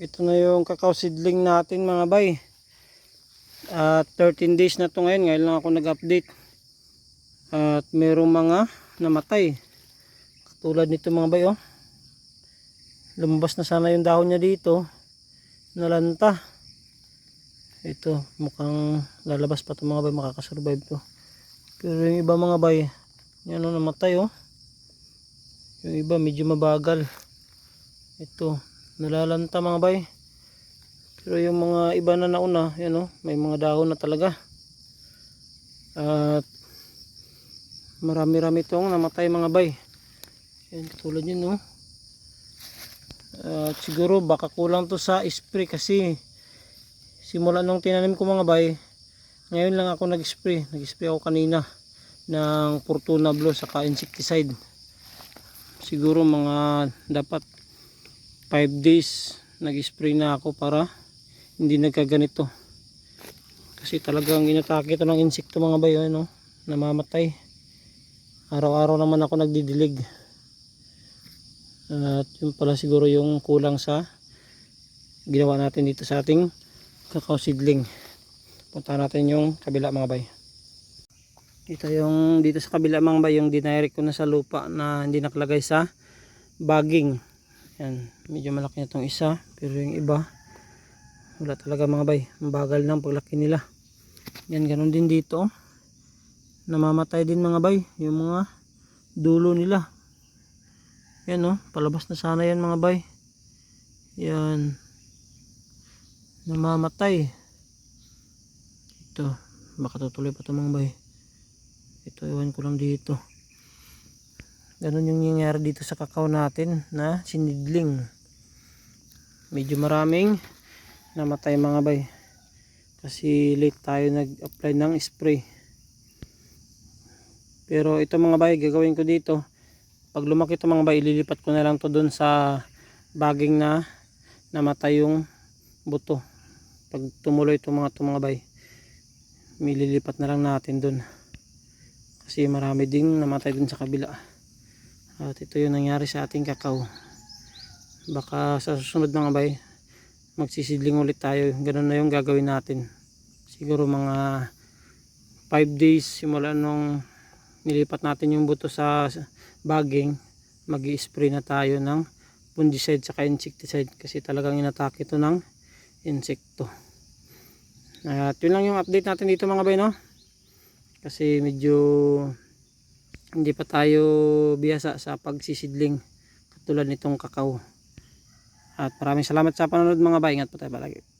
Ito na yung cacao seedling natin mga bay. At 13 days na to ngayon. Ngayon lang ako nag-update. At merong mga namatay. Katulad nito mga bay oh. Lumabas na sana yung dahon niya dito. Nalanta. Ito mukhang lalabas pa ito mga bay. Makakasurvive to. Pero yung iba mga bay, yan oh, namatay oh. Yung iba medyo mabagal. Ito nalalanta mga bay. Pero yung mga iba na nauna, yan oh, may mga dahon na talaga. At marami-rami itong namatay mga bay. Yan katulad yun oh. At siguro baka kulang to sa spray kasi simula nung tinanim ko mga bay, ngayon lang ako nag-spray. Nag-spray ako kanina ng Fortuna Blue saka insecticide. Siguro mga dapat 5 days nag-spray na ako para hindi nagkaganito. Kasi talagang inatake ito ng insekto mga bay, ano, namamatay. Araw-araw naman ako nagdidilig. At yun pala siguro yung kulang sa ginawa natin dito sa ating cacao seedling. Punta natin yung kabila mga bay. Ito yung dito sa kabila mga bay, yung dinirect ko na sa lupa na hindi nakalagay sa bagging. Yan, medyo malaki na itong isa, pero yung iba wala talaga mga bay, mabagal ng paglaki nila. Yan, ganun din dito, namamatay din mga bay, yung mga dulo nila. Yan oh, palabas na sana yan mga bay. Yan, namamatay. Ito, baka tutuloy pa ito mga bay. Ito, iwan ko lang dito. Ganun yung nangyayari dito sa kakao natin na sinidling. Medyo maraming namatay mga bay. Kasi late tayo nag-apply ng spray. Pero ito mga bay, gagawin ko dito. Pag lumaki ito mga bay, ililipat ko na lang to doon sa bagging na namatay yung buto. Pag tumuloy ito mga bay, ililipat na lang natin doon. Kasi marami ding namatay doon sa kabila. At ito yung nangyari sa ating kakao. Baka sa susunod mga bay, magsisidling ulit tayo. Ganun na yung gagawin natin. Siguro mga 5 days simula nung nilipat natin yung buto sa bagging, mag-i-spray na tayo ng fungicide saka insecticide kasi talagang inatake ito ng insekto. At yun lang yung update natin dito mga bay, no? Kasi medyo hindi pa tayo biyasa sa pagsisidling katulad nitong kakao. At maraming salamat sa panonood mga bay. Ingat po tayo palagi.